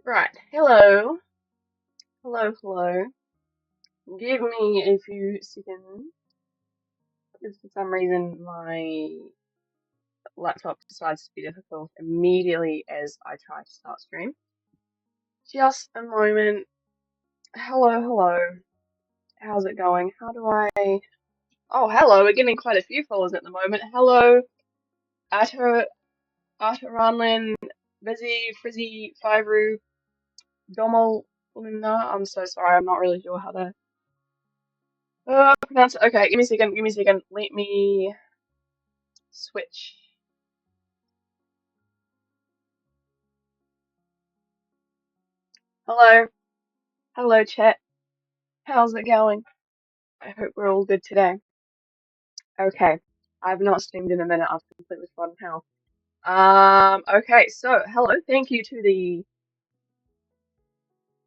Right. Hello. Hello, hello. Give me a few seconds because for some reason my laptop decides to be difficult immediately as I try to start stream. Just a moment. Hello, hello. How's it going? How do I... Oh, hello. We're getting quite a few followers at the moment. Hello, Atter, Atteranlin, Busy, Frizzy, Fiveru, Domel, Luna. I'm so sorry. I'm not really sure how to pronounce it. Okay, give me a second. Give me a second. Let me switch. Hello. Hello, chat. How's it going? I hope we're all good today. Okay. I've not streamed in a minute. I've completely forgotten how. Okay, so hello. Thank you to the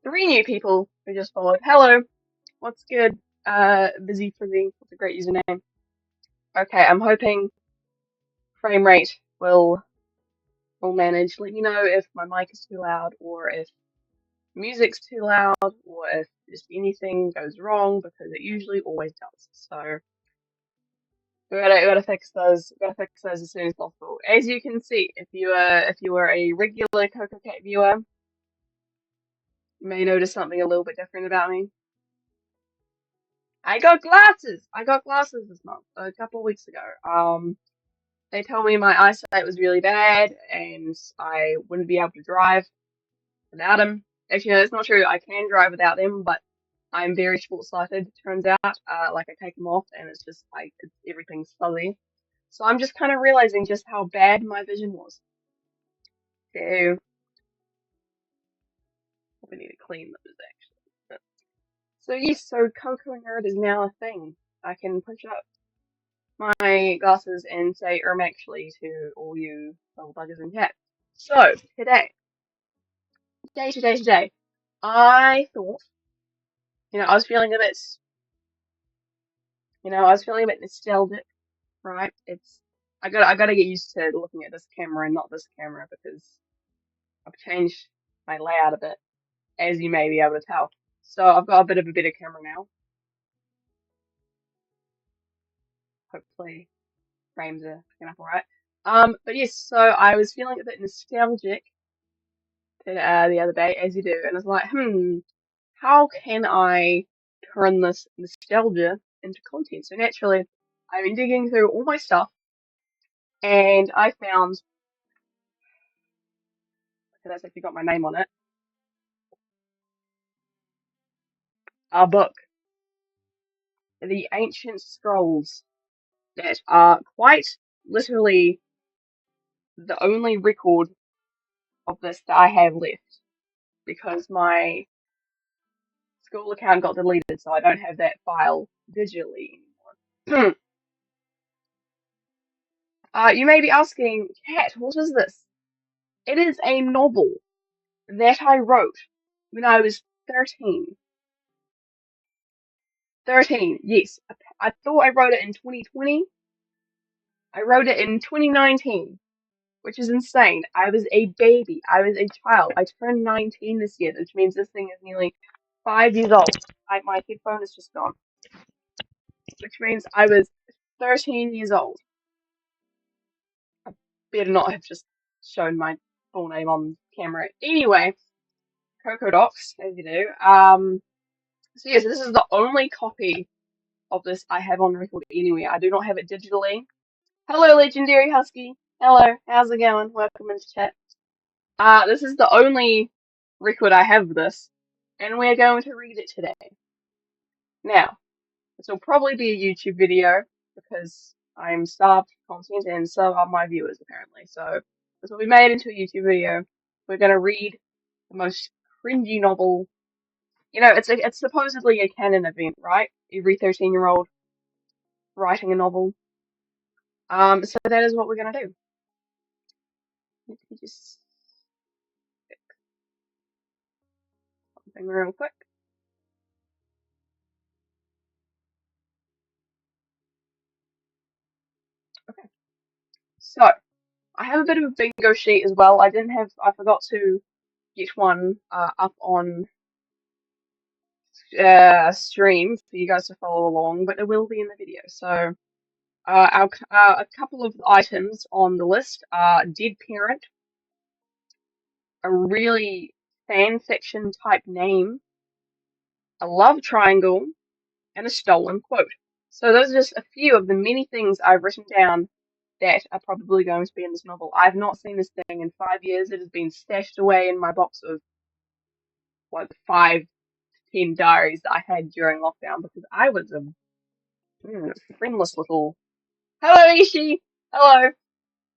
three new people who just followed. Hello. What's good? Busy Frizzy. That's a great username. Okay, I'm hoping frame rate will manage. Let me know if my mic is too loud or if music's too loud or if just anything goes wrong because it usually always does. So we gotta fix those. Gotta fix those as soon as possible. As you can see, if you were a regular Coco Cat viewer, you may notice something a little bit different about me. I got glasses. I got glasses this month, a couple of weeks ago. They told me my eyesight was really bad and I wouldn't be able to drive without them. Actually, no, that's not true. I can drive without them, but I'm very short-sighted, turns out. Like I take them off and it's just like everything's fuzzy. So I'm just kind of realizing just how bad my vision was. So we need to clean those actually. So yes, so Coco Nerd is now a thing. I can push up my glasses and say actually to all you little buggers in chat. So today, I thought, I was feeling a bit, I was feeling a bit nostalgic, right? I gotta get used to looking at this camera and not this camera because I've changed my layout a bit, as you may be able to tell. So I've got a bit of a better camera now. Hopefully frames are picking up alright. But yes, so I was feeling a bit nostalgic the other day, as you do, and I was like, how can I turn this nostalgia into content? So naturally, I've been digging through all my stuff, and I found, okay, that's actually got my name on it, a book, The Ancient Scrolls, that are quite literally the only record of this that I have left because my school account got deleted, so I don't have that file digitally anymore. You may be asking, Kat, what is this? It is a novel that I wrote when I was 13. 13, yes. I thought I wrote it in 2020. I wrote it in 2019, which is insane. I was a baby. I was a child. I turned 19 this year, which means this thing is nearly 5 years old. My headphone is just gone, which means I was 13 years old. I better not have just shown my full name on camera. Anyway, Coco Docs, as you do. So yes, this is the only copy of this I have on record anyway. I do not have it digitally. Hello, Legendary Husky. Hello, how's it going? Welcome into chat. This is the only record I have of this, and we're going to read it today. Now, this will probably be a YouTube video because I'm starved for content, and so are my viewers apparently. So this will be made into a YouTube video. We're going to read the most cringy novel. It's supposedly a canon event, right? Every 13-year-old writing a novel. So that is what we're gonna do. Let me just fix something real quick. Okay. So I have a bit of a bingo sheet as well. I forgot to get one up on stream for you guys to follow along, but it will be in the video. So a couple of items on the list are Dead Parent, a really fan fiction type name, a love triangle, and a stolen quote. So those are just a few of the many things I've written down that are probably going to be in this novel. I've not seen this thing in 5 years. It has been stashed away in my box of what 5-10 diaries that I had during lockdown because I was a friendless little. Hello, Ishi. Hello.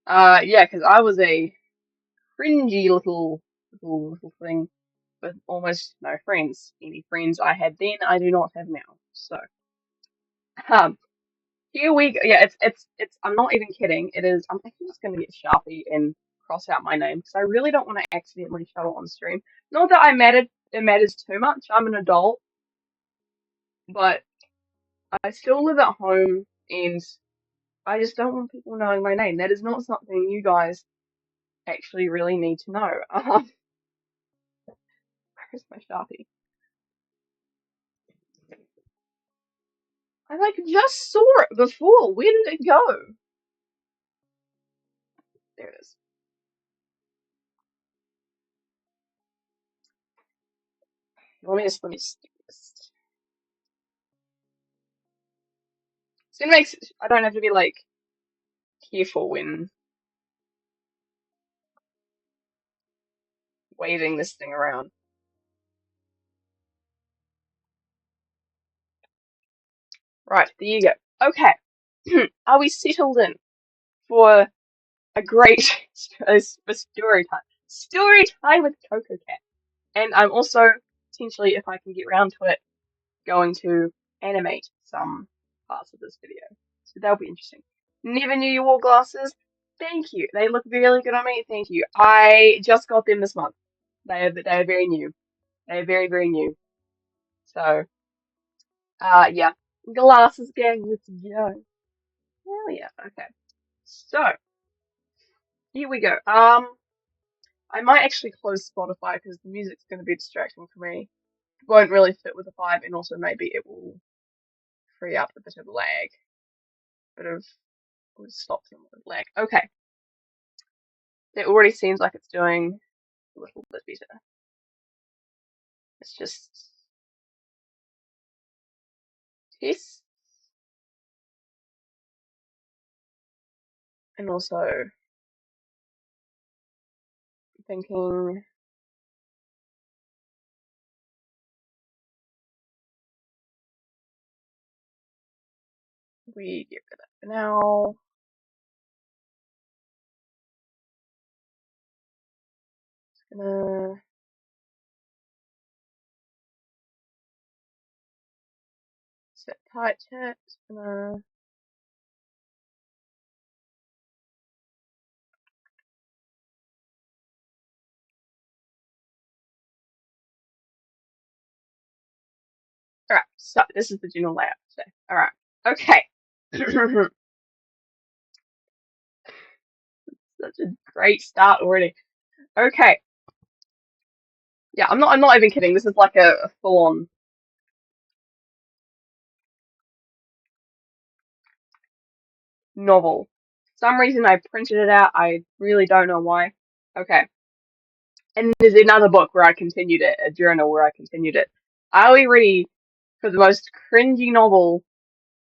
Yeah, because I was a cringy little thing with almost no friends. Any friends I had then, I do not have now. So, um, here we go. Yeah, it's. I'm not even kidding. It is. I'm actually just gonna get Sharpie and cross out my name because I really don't want to accidentally show it on stream. Not that it matters too much. I'm an adult, but I still live at home and I just don't want people knowing my name. That is not something you guys actually really need to know. Where's my Sharpie? I like just saw it before. Where did it go? There it is. Let me stick this. So it makes I don't have to be like careful when waving this thing around. Right, there you go. Okay. Are we settled in for a great for story time? Story time with Coco Cat. And I'm also potentially, if I can get round to it, going to animate some parts of this video. So that'll be interesting. Never knew you wore glasses. Thank you. They look really good on me. Thank you. I just got them this month. They are very new. They are very, very new. So yeah. Glasses gang, let's go. Hell yeah. Okay. So here we go. I might actually close Spotify because the music's going to be distracting for me. It won't really fit with the vibe, and also maybe it will free up a bit of lag. We'll stop some of the lag. Okay. It already seems like it's doing a little bit better. It's just test and also thinking we get rid of that for now. Just gonna set tight chat. Just gonna Alright, so this is the general layout today. Alright. Okay. Such a great start already. Okay. Yeah, I'm not even kidding. This is like a full on novel. For some reason I printed it out. I really don't know why. Okay. And there's another book where I continued it, a journal where I continued it. Are we ready for the most cringy novel?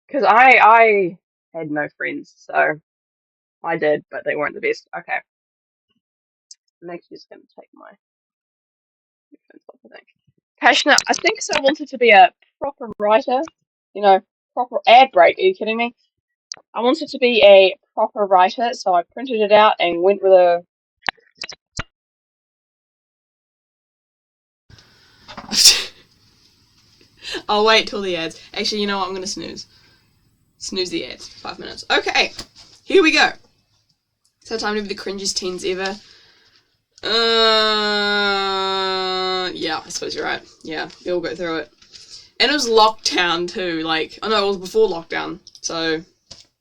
Because I had no friends, so I did, but they weren't the best. Okay. I'm actually just going to take my headphones off, I think. Passionate. I think so. I wanted to be a proper writer. You know, proper ad break. Are you kidding me? I wanted to be a proper writer, so I printed it out and went with a. I'll wait till the ads. Actually, you know what? I'm gonna snooze. Snooze the ads for 5 minutes. Okay, here we go. So time to be the cringiest teens ever. Yeah, I suppose you're right. Yeah, we all go through it. And it was lockdown too. Like, oh no, it was before lockdown. So,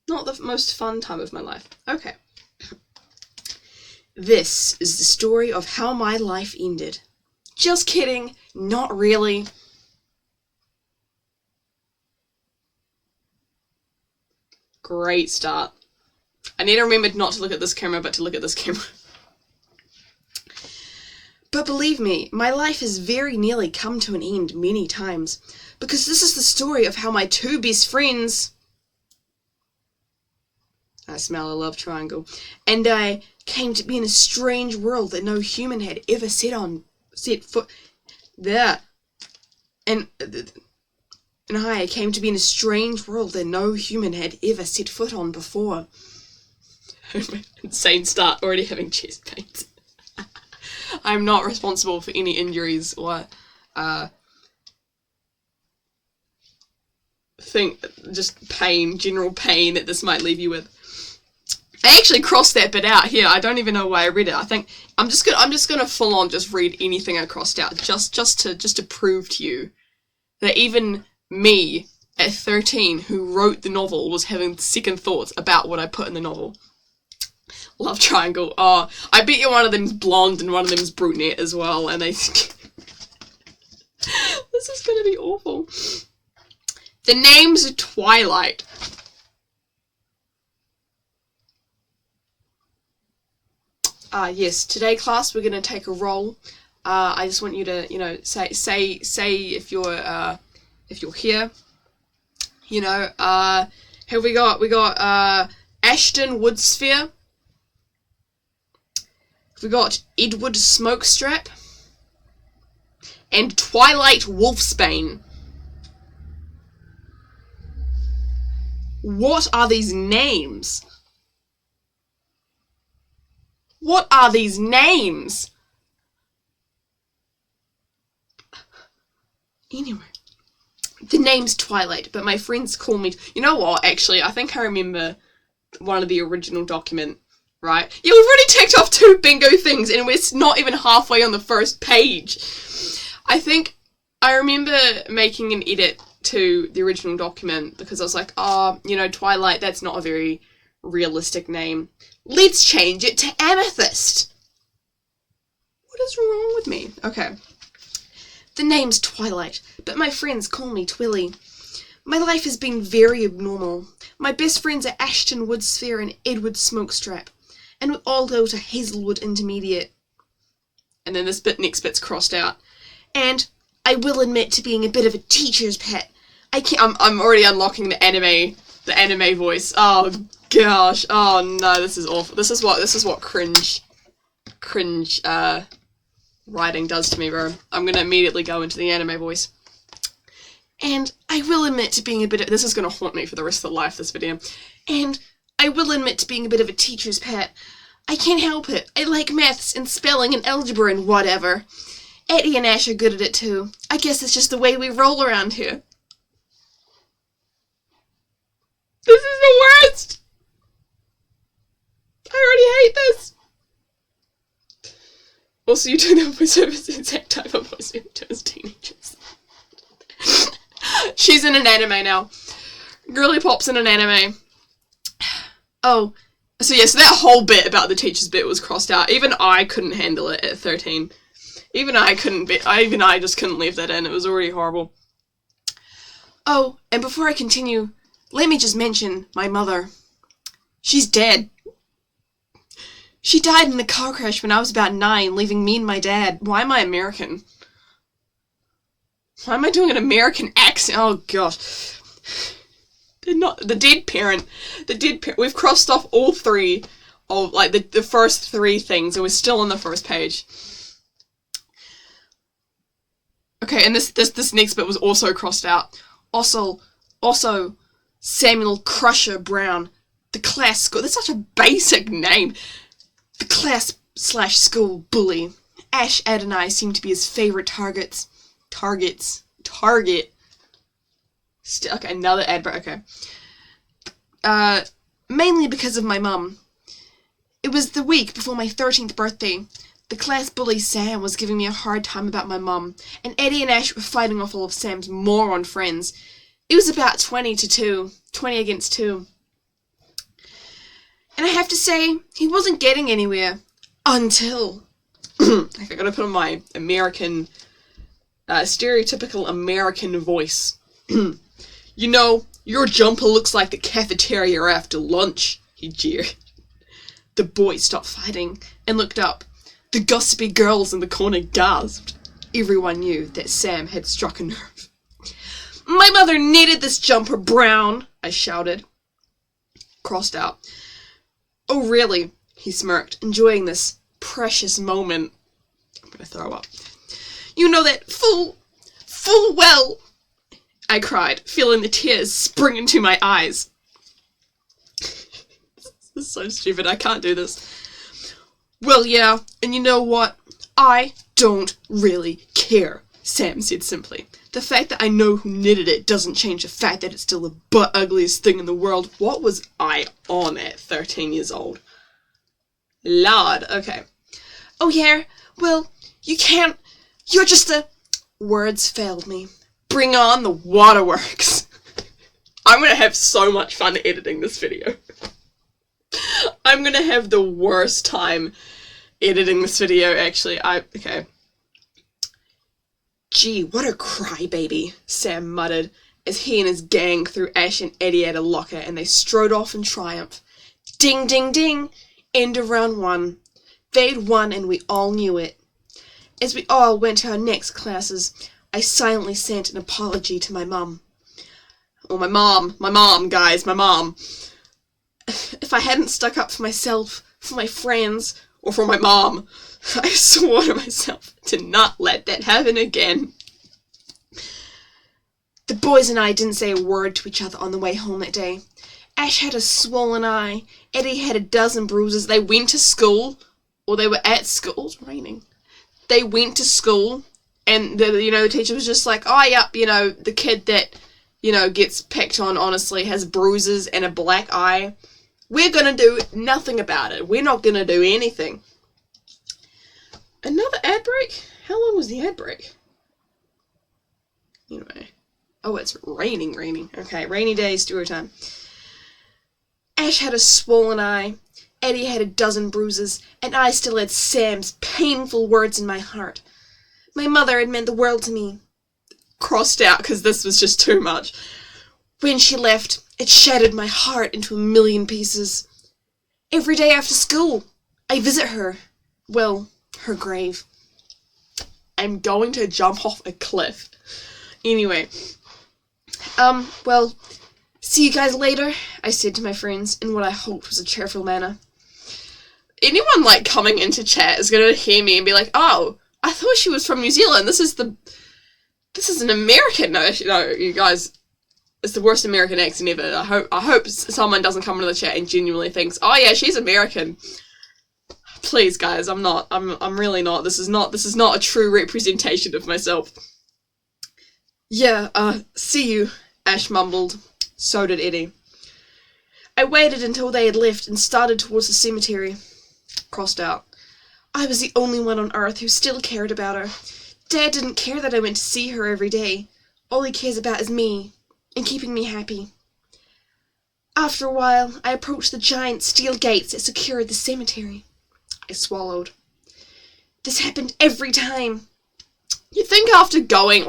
not the most fun time of my life. Okay. This is the story of how my life ended. Just kidding, not really. Great start. I need to remember not to look at this camera, but to look at this camera. But believe me, my life has very nearly come to an end many times, because this is the story of how my two best friends... I smell a love triangle. And I came to be in a strange world that no human had ever set foot there. And I came to be in a strange world that no human had ever set foot on before. Insane start, already having chest pains. I'm not responsible for any injuries or just pain, general pain that this might leave you with. I actually crossed that bit out here. I don't even know why I read it. I think I'm just gonna full on just read anything I crossed out just to prove to you that even me at 13 who wrote the novel was having second thoughts about what I put in the novel. Love triangle. Oh, I bet you one of them's blonde and one of them's brunette as well, and they think this is gonna be awful. The name's Twilight. Yes, today class we're gonna take a roll. I just want you to, say if you're here. Have we got Ashton Woodsphere. We got Edward Smokestrap and Twilight Wolfsbane. What are these names? What are these names? Anyway, the name's Twilight, but my friends call me... You know what, actually, I think I remember one of the original document, right? Yeah, we've already ticked off 2 bingo things, and we're not even halfway on the first page. I think I remember making an edit to the original document, because I was like, Twilight, that's not a very realistic name. Let's change it to Amethyst. What is wrong with me? Okay. The name's Twilight, but my friends call me Twilly. My life has been very abnormal. My best friends are Ashton Woodsphere and Edward Smokestrap, and we all go to Hazelwood Intermediate. And then this next bit's crossed out. And I will admit to being a bit of a teacher's pet. I'm already unlocking the anime voice. Oh gosh. Oh no, this is awful. This is what cringe writing does to me, bro. I'm gonna immediately go into the anime voice. And I will admit to being a bit of... This is gonna haunt me for the rest of the life, this video. And I will admit to being a bit of a teacher's pet. I can't help it. I like maths and spelling and algebra and whatever. Eddie and Ash are good at it too. I guess it's just the way we roll around here. This is the worst! I already hate this! Also, you do the voiceovers the exact type of voice we do as teenagers. She's in an anime now. Girly Pop's in an anime. Oh, so yes, that whole bit about the teacher's bit was crossed out. Even I couldn't handle it at 13. Even I just couldn't leave that in. It was already horrible. Oh, and before I continue, let me just mention my mother. She's dead. She died in a car crash when I was about 9, leaving me and my dad. Why am I American? Why am I doing an American accent? Oh gosh. The dead parent. We've crossed off all 3 of, like, the first 3 things, and we're still on the first page. Okay, and this next bit was also crossed out. Also, Samuel Crusher Brown. The class school. That's such a basic name. The class/school bully. Ash, Ed, and I seem to be his favorite targets. Target. Okay, another ad break, okay. Mainly because of my mum. It was the week before my 13th birthday. The class bully Sam was giving me a hard time about my mum, and Eddie and Ash were fighting off all of Sam's moron friends. It was about 20 against 2. And I have to say, he wasn't getting anywhere. Until I gotta put on my American, stereotypical American voice. You know, your jumper looks like the cafeteria after lunch, he jeered. The boys stopped fighting and looked up. The gossipy girls in the corner gasped. Everyone knew that Sam had struck a nerve. My mother knitted this jumper brown, I shouted. Crossed out. Oh, really? He smirked, enjoying this precious moment. I'm gonna throw up. You know that full well, I cried, feeling the tears spring into my eyes. This is so stupid, I can't do this. Well, yeah, and you know what? I don't really care, Sam said simply. The fact that I know who knitted it doesn't change the fact that it's still the butt-ugliest thing in the world. What was I on at 13 years old? Lord, okay. Oh yeah, well, you can't, you're just a... Words failed me. Bring on the waterworks. I'm gonna have so much fun editing this video. I'm gonna have the worst time editing this video, actually. Okay. Gee, what a crybaby, Sam muttered, as he and his gang threw Ash and Eddie at a locker and they strode off in triumph. Ding, ding, ding! End of round one. They'd won and we all knew it. As we all went to our next classes, I silently sent an apology to my mum. Oh, my mom, guys, my mom. If I hadn't stuck up for myself, for my friends, or for my mom, I swore to myself to not let that happen again. The boys and I didn't say a word to each other on the way home that day. Ash had a swollen eye. Eddie had a dozen bruises. They went to school, or they were at school. It's raining. They went to school, and the teacher was just like, oh, yep, the kid that, gets picked on, honestly, has bruises and a black eye. We're gonna do nothing about it. We're not gonna do anything. Another ad break? How long was the ad break? Anyway. Oh, it's raining. Okay, rainy days, story time. Ash had a swollen eye. Eddie had a dozen bruises, and I still had Sam's painful words in my heart. My mother had meant the world to me. Crossed out, because this was just too much. When she left, it shattered my heart into a million pieces. Every day after school, I visit her. Well, her grave. I'm going to jump off a cliff. Anyway. Well, see you guys later, I said to my friends in what I hoped was a cheerful manner. Anyone, coming into chat is going to hear me and be like, oh, I thought she was from New Zealand. This is an American. No, you guys, it's the worst American accent ever. I hope someone doesn't come into the chat and genuinely thinks, oh yeah, she's American. Please, guys, I'm not. I'm really not. This is not a true representation of myself. Yeah, see you, Ash mumbled. So did Eddie. I waited until they had left and started towards the cemetery. Crossed out. I was the only one on Earth who still cared about her. Dad didn't care that I went to see her every day. All he cares about is me, and keeping me happy. After a while, I approached the giant steel gates that secured the cemetery. I swallowed. This happened every time. You'd think after going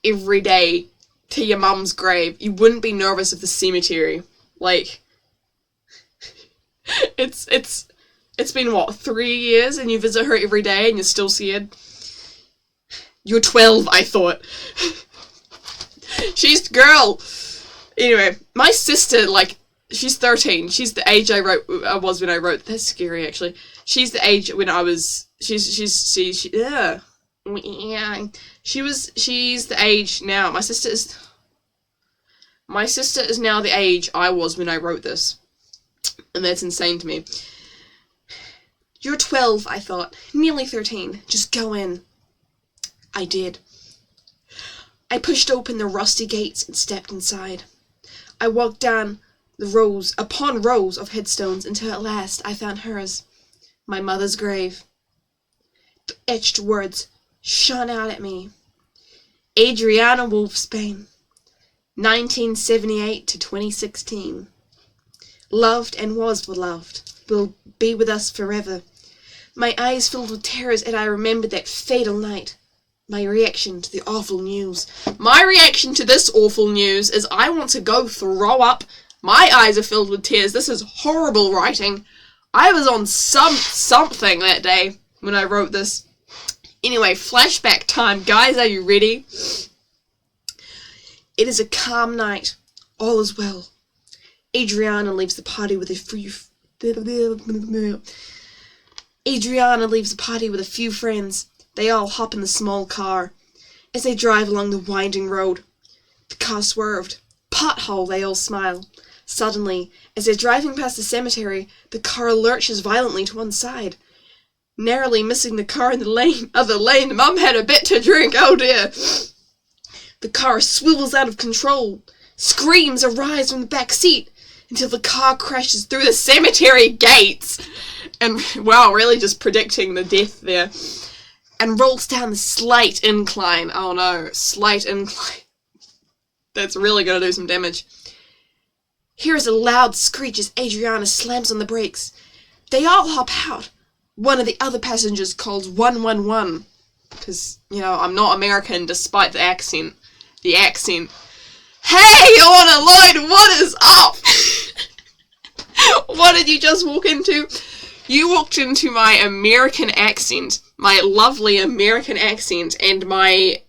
every day to your mum's grave, you wouldn't be nervous of the cemetery. It's been, 3 years, and you visit her every day, and you're still scared? You're 12, I thought. She's the girl. Anyway, my sister, she's 13. She's the age I was when I wrote. That's scary, actually. She's the age when I was. She's the age now. My sister is now the age I was when I wrote this, and that's insane to me. You're 12, I thought. Nearly 13. Just go in. I did. I pushed open the rusty gates and stepped inside. I walked down the rows upon rows of headstones until at last I found hers, my mother's grave. The etched words shone out at me. Adriana Wolfsbane, 1978 to 2016. Loved and was beloved, will be with us forever. My eyes filled with tears as I remembered that fatal night. My reaction to the awful news. My reaction to this awful news is I want to go throw up. My eyes are filled with tears. This is horrible writing. I was on something that day when I wrote this. Anyway, flashback time. Guys, are you ready? It is a calm night. All is well. Adriana leaves the party with a few friends. They all hop in the small car. As they drive along the winding road, the car swerved. Pothole, they all smile. Suddenly, as they're driving past the cemetery, the car lurches violently to one side. Narrowly missing the car in the other lane, Mum had a bit to drink, oh dear. The car swivels out of control. Screams arise from the back seat until the car crashes through the cemetery gates. And, wow, really just predicting the death there. And rolls down the slight incline. Oh no, slight incline. That's really gonna do some damage. Here's a loud screech as Adriana slams on the brakes. They all hop out. One of the other passengers calls 111. Because, I'm not American despite the accent. The accent. Hey, on a line, what is up? What did you just walk into? You walked into my American accent. My lovely American accent and my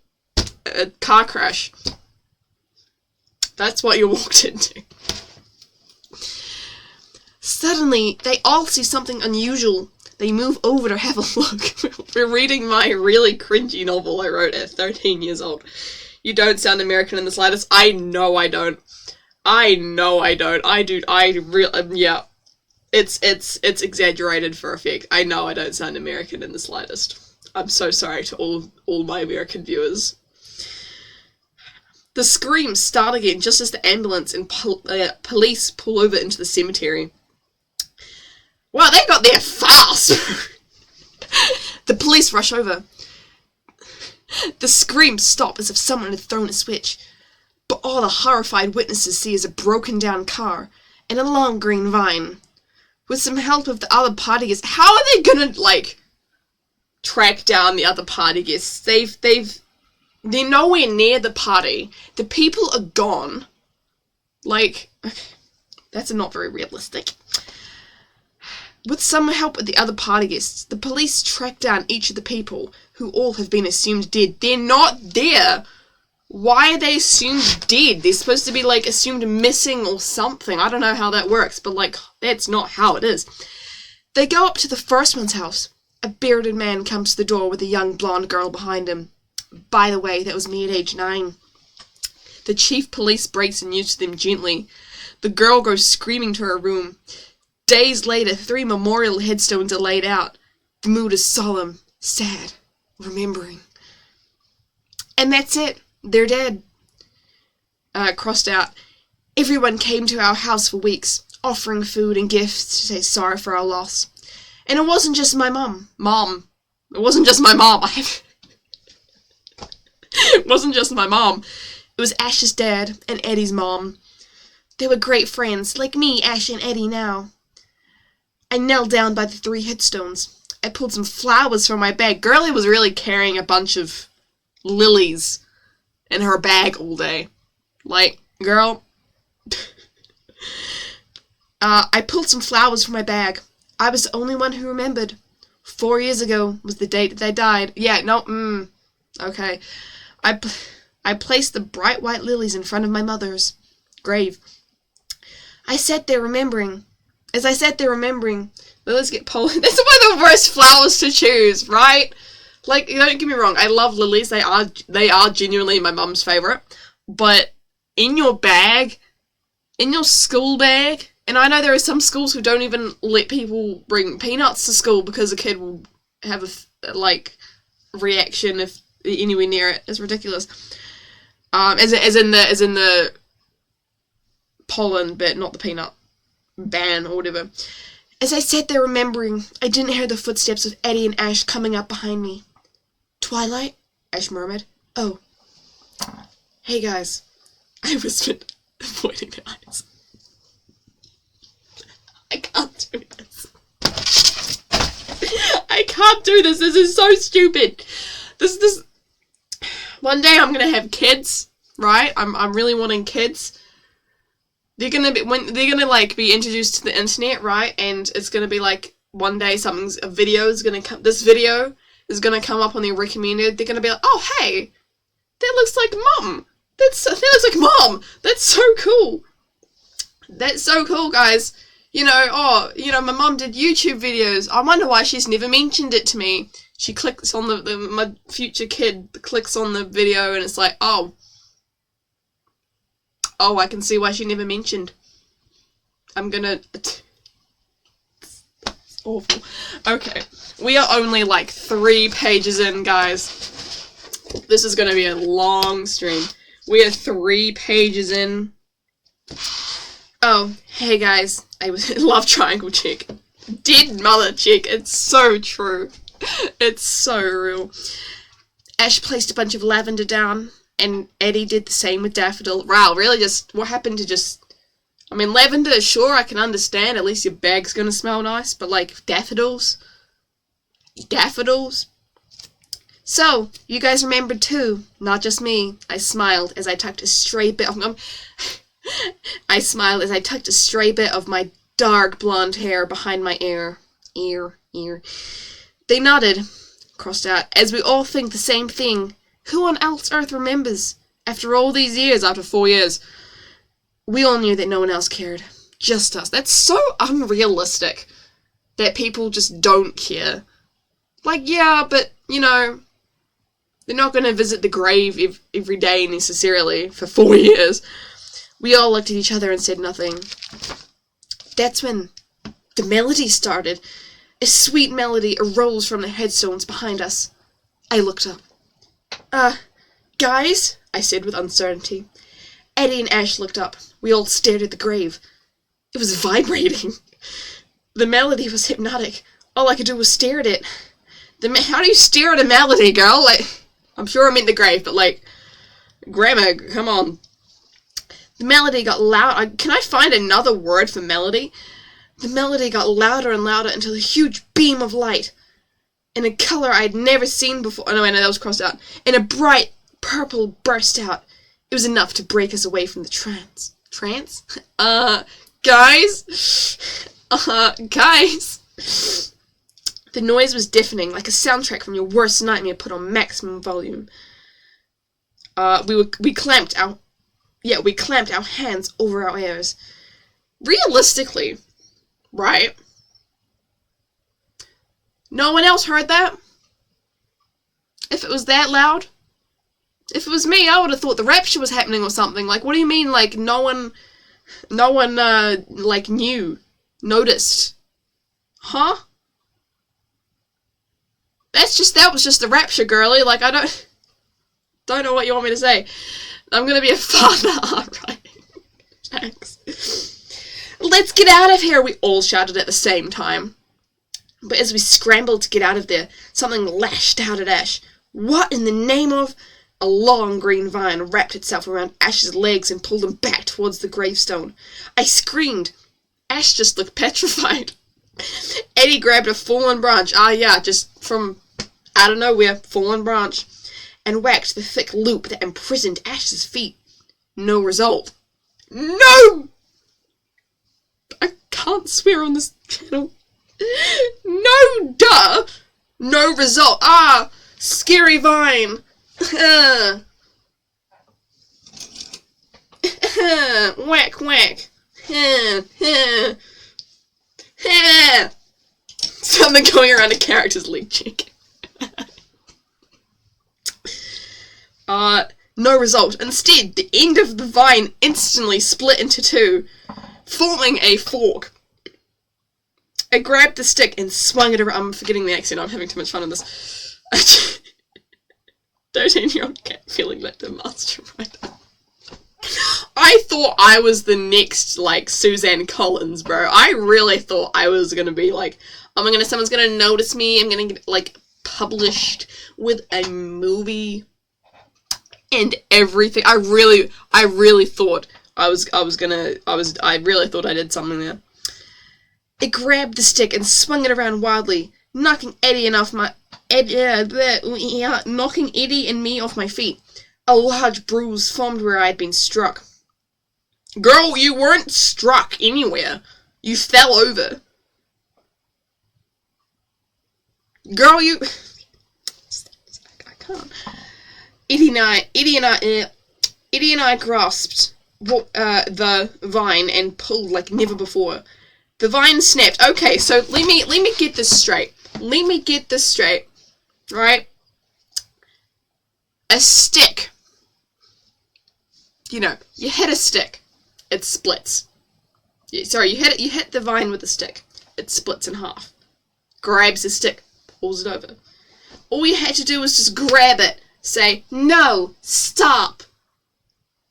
car crash. That's what you walked into. Suddenly, they all see something unusual. They move over to have a look. We're reading my really cringy novel I wrote at 13 years old. You don't sound American in the slightest. I know I don't. Yeah. It's exaggerated for effect. I know I don't sound American in the slightest. I'm so sorry to all my American viewers. The screams start again just as the ambulance and police pull over into the cemetery. Wow, they got there fast! The police rush over. The screams stop as if someone had thrown a switch. But all the horrified witnesses see is a broken down car and a long green vine. With some help of the other party guests, how are they gonna, track down the other party guests? They're nowhere near the party. The people are gone. That's not very realistic. With some help of the other party guests, the police track down each of the people, who all have been assumed dead. They're not there! Why are they assumed dead? They're supposed to be, assumed missing or something. I don't know how that works, but, that's not how it is. They go up to the first one's house. A bearded man comes to the door with a young blonde girl behind him. By the way, that was me at age 9. The chief police breaks the news to them gently. The girl goes screaming to her room. Days later, 3 memorial headstones are laid out. The mood is solemn, sad, remembering. And that's it. They're dead. Crossed out. Everyone came to our house for weeks, offering food and gifts to say sorry for our loss. And it wasn't just my mum. It wasn't just my mom. It wasn't just my mom. It was Ash's dad and Eddie's mom. They were great friends, like me, Ash, and Eddie now. I knelt down by the 3 headstones. I pulled some flowers from my bag. Girlie was really carrying a bunch of lilies in her bag all day. Girl. I pulled some flowers from my bag. I was the only one who remembered. 4 years ago was the date that they died. Yeah, no, okay. I placed the bright white lilies in front of my mother's grave. I sat there remembering. As I sat there remembering, lilies get pollen. That's one of the worst flowers to choose, right? Don't get me wrong, I love lilies. They are genuinely my mum's favourite. But in your bag, in your school bag, and I know there are some schools who don't even let people bring peanuts to school because a kid will have a reaction if they're anywhere near it. It's ridiculous. As in the pollen bit, not the peanut ban or whatever. As I sat there remembering, I didn't hear the footsteps of Eddie and Ash coming up behind me. Twilight? Ash murmured. Oh. Hey guys. I whispered, avoiding the eyes. I can't do this. I can't do this. This is so stupid. This. One day I'm gonna have kids, right? I'm really wanting kids. They're gonna be introduced to the internet, right? And it's gonna be like one day a video is gonna come. This video is gonna come up on their recommended. They're gonna be like, oh hey, that looks like mum. That looks like mom. That's so cool. That's so cool, guys. My mum did YouTube videos. I wonder why she's never mentioned it to me. She clicks on my future kid clicks on the video and it's like, oh, I can see why she never mentioned. It's awful. Okay, we are only like 3 pages in, guys. This is gonna be a long stream. We are 3 pages in. Oh, hey guys, I love triangle chick. Dead mother chick, it's so true. It's so real. Ash placed a bunch of lavender down, and Eddie did the same with daffodil. Wow, really what happened to lavender, sure, I can understand, at least your bag's gonna smell nice, but like, daffodils? So, you guys remembered too, not just me. I smiled as I tucked a stray bit of my dark blonde hair behind my ear. They nodded, crossed out, as we all think the same thing. Who on earth remembers? After all these years, after 4 years, we all knew that no one else cared. Just us. That's so unrealistic. That people just don't care. Like, yeah, but, they're not going to visit the grave every day necessarily for 4 years. We all looked at each other and said nothing. That's when the melody started. A sweet melody arose from the headstones behind us. I looked up. Guys, I said with uncertainty. Eddie and Ash looked up. We all stared at the grave. It was vibrating. The melody was hypnotic. All I could do was stare at it. How do you stare at a melody, girl? Like, I'm sure I meant the grave, but like, grammar, come on. The melody got loud. Can I find another word for melody? The melody got louder and louder until a huge beam of light, in a color I'd never seen before. Oh, no, that was crossed out. And a bright purple burst out. It was enough to break us away from the trance. Trance? Guys? Guys? The noise was deafening, like a soundtrack from your worst nightmare put on maximum volume. We clamped our hands over our ears. Realistically, right? No one else heard that? If it was that loud? If it was me, I would have thought the rapture was happening or something. Like, what do you mean, like, no one, knew, noticed? Huh? That was just the rapture, girly. Like, I don't know what you want me to say. I'm gonna be a father, alright. Thanks. Let's get out of here, we all shouted at the same time. But as we scrambled to get out of there, something lashed out at Ash. What in the name of... A long green vine wrapped itself around Ash's legs and pulled him back towards the gravestone. I screamed. Ash just looked petrified. Eddie grabbed a fallen branch, just from out of nowhere, fallen branch, and whacked the thick loop that imprisoned Ash's feet. No result. No! I can't swear on this channel. No, duh! No result. Scary vine. Whack, whack. Something going around a character's leg cheek. No result. Instead, the end of the vine instantly split into two, forming a fork. I grabbed the stick and swung it around. I'm forgetting the accent. I'm having too much fun on this. 13-year-old cat feeling like the mastermind. I thought I was the next, like, Suzanne Collins, bro. I really thought I was gonna be like, someone's gonna notice me, I'm gonna get, like, published with a movie and everything. I really thought I really thought I did something there. I grabbed the stick and swung it around wildly. knocking Eddie and me off my feet. A large bruise formed where I had been struck. Girl, you weren't struck anywhere. You fell over. Girl, you... I can't. Eddie and I grasped the vine and pulled like never before. The vine snapped. Okay, so let me get this straight. Right? A stick. You know, you hit a stick. It splits. Sorry, you hit the vine with a stick. It splits in half. Grabs the stick, pulls it over. All you had to do was just grab it. Say, no, stop.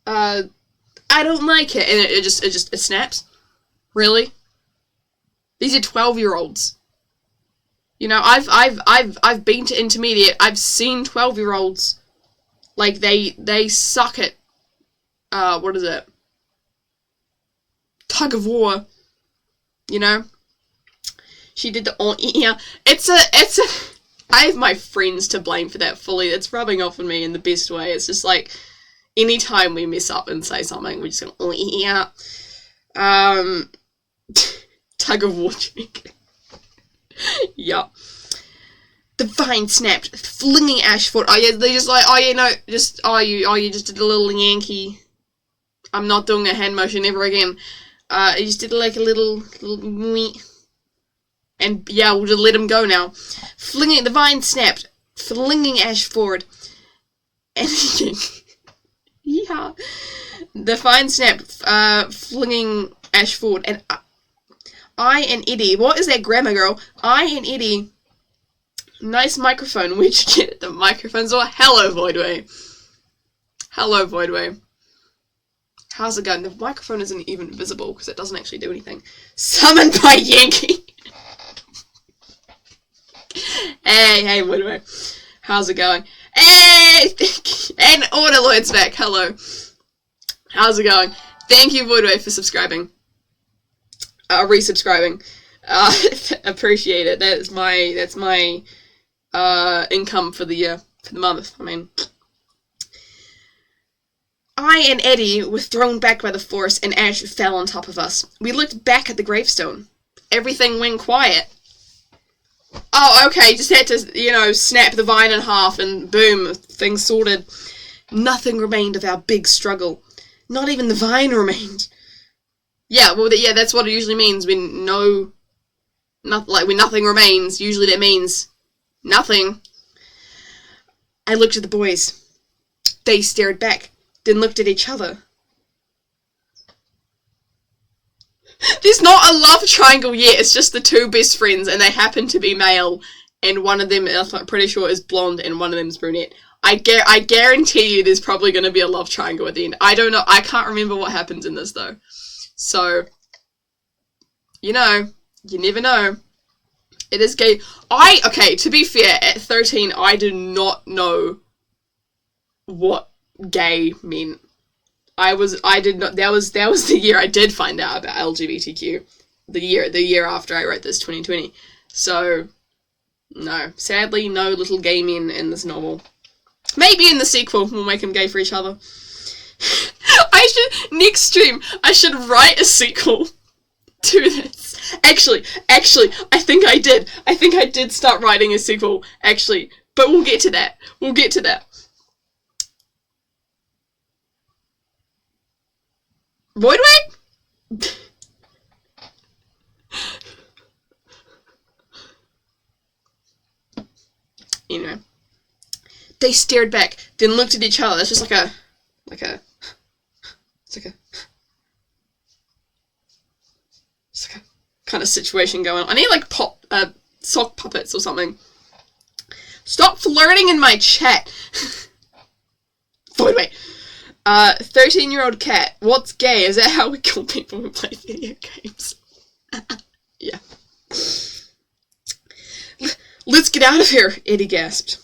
I don't like it. And it snaps. Really? These are 12-year-olds. You know, I've been to intermediate. I've seen 12-year-olds. Like, they suck at, what is it? Tug of war. You know? She did the, yeah. I have my friends to blame for that fully. It's rubbing off on me in the best way. It's just like, anytime we mess up and say something, we're just gonna, oh, yeah. Tug of war trick. Yup. The vine snapped, flinging Ash forward. Oh yeah, they just like, oh yeah, no, just, you just did a little Yankee. I'm not doing a hand motion ever again. You just did like a little and yeah, we'll just let him go now. The vine snapped, flinging Ash forward. And yeah. The vine snapped, flinging Ash forward. And I and Eddie, what is that grammar, girl? I and Eddie, nice microphone. Where'd you get it? The microphone's all, hello, Voidway. Hello, Voidway. How's it going? The microphone isn't even visible because it doesn't actually do anything. Summoned by Yankee. Hey, Voidway. How's it going? Hey! And Autoloid's back. Hello. How's it going? Thank you, Voidway, for subscribing. Resubscribing. Appreciate it. That's my income for the year, for the month. I mean, I and Eddie were thrown back by the force, and Ash fell on top of us. We looked back at the gravestone. Everything went quiet. Oh, okay, just had to, you know, snap the vine in half, and boom, things sorted. Nothing remained of our big struggle. Not even the vine remained. Yeah, well, yeah, that's what it usually means when when nothing remains. Usually that means nothing. I looked at the boys. They stared back, then looked at each other. There's not a love triangle yet, it's just the two best friends, and they happen to be male, and one of them, I'm pretty sure, is blonde, and one of them is brunette. I guarantee you there's probably going to be a love triangle at the end. I don't know, I can't remember what happens in this, though. So, you know, you never know. It is gay. Okay, to be fair, at 13, I did not know what gay meant. I did not, that was the year I did find out about LGBTQ. The year after I wrote this, 2020. So, no. Sadly, no little gay men in this novel. Maybe in the sequel, we'll make them gay for each other. Next stream, I should write a sequel to this. Actually, I think I did start writing a sequel, actually. But we'll get to that. Voidway? Anyway. They stared back, then looked at each other. It's just like a kind of situation going on. I need like sock puppets or something. Stop flirting in my chat. Voidway. 13-year-old cat. What's gay? Is that how we call people who play video games? Yeah. Let's get out of here, Eddie gasped.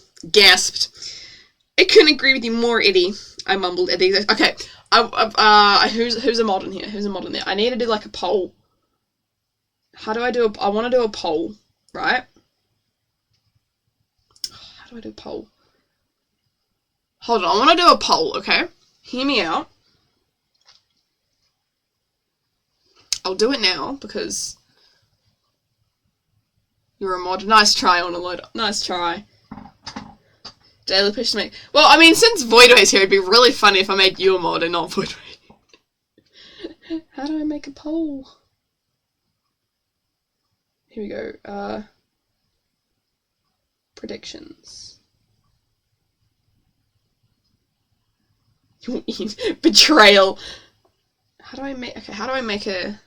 I couldn't agree with you more, Eddie. I mumbled at the exact... Okay. Who's a mod in here? I need to do like a poll. How do I do I want to do a poll, right? How do I do a poll? Hold on, I want to do a poll, okay? Hear me out. I'll do it now because you're a mod. Nice try on a load. Nice try. Daily push to make. Well, I mean, since Voidway's here, it'd be really funny if I made you a mod and not Voidway. How do I make a poll? Here we go. Predictions. Betrayal. How do I make? Okay, how do I make a?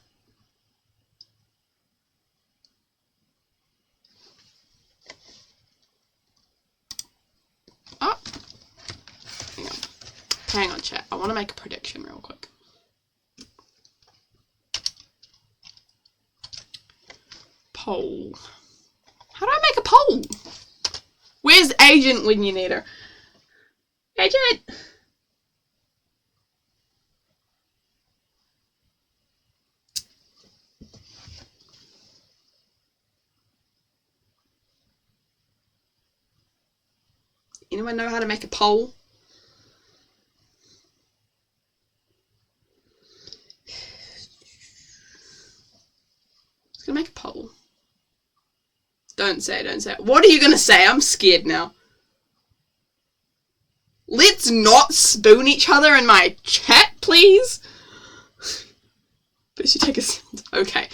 Oh, hang on, chat. I want to make a prediction real quick. Poll. How do I make a poll? Where's Agent when you need her? Agent! Anyone know how to make a poll? Just gonna make a poll. Don't say it. What are you gonna say? I'm scared now. Let's not spoon each other in my chat, please. But you take a... Okay.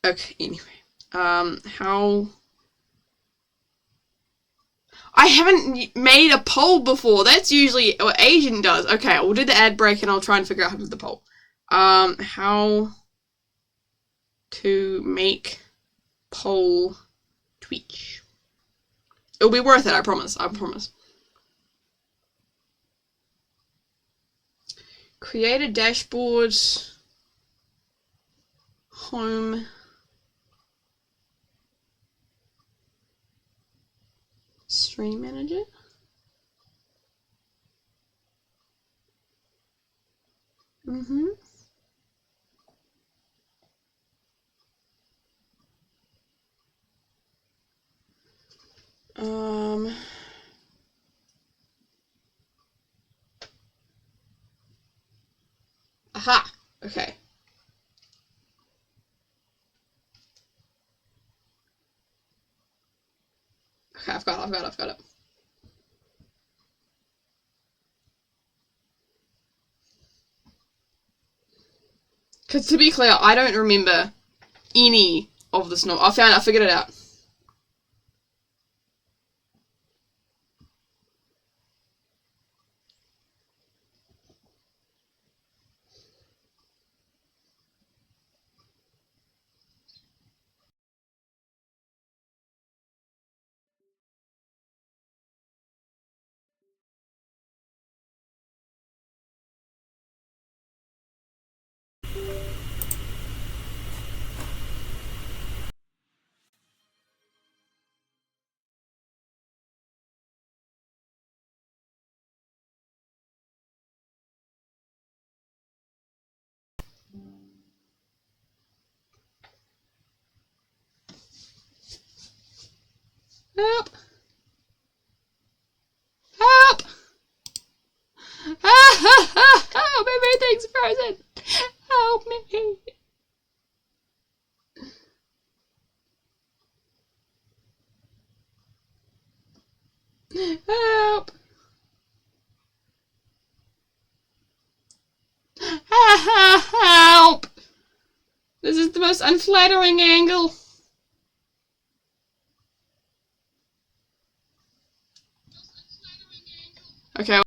Okay, anyway. How... I haven't made a poll before. That's usually what Asian does. Okay, we'll do the ad break and I'll try and figure out how to do the poll. How to make poll Twitch. It'll be worth it, I promise. Create a dashboard. Home. Stream manager. Aha! Okay. Okay, I've got it. Because to be clear, I don't remember any of this novel. I figured it out. Help! Help! Help! Everything's frozen! Help me! Help! Help! This is the most unflattering angle. Okay.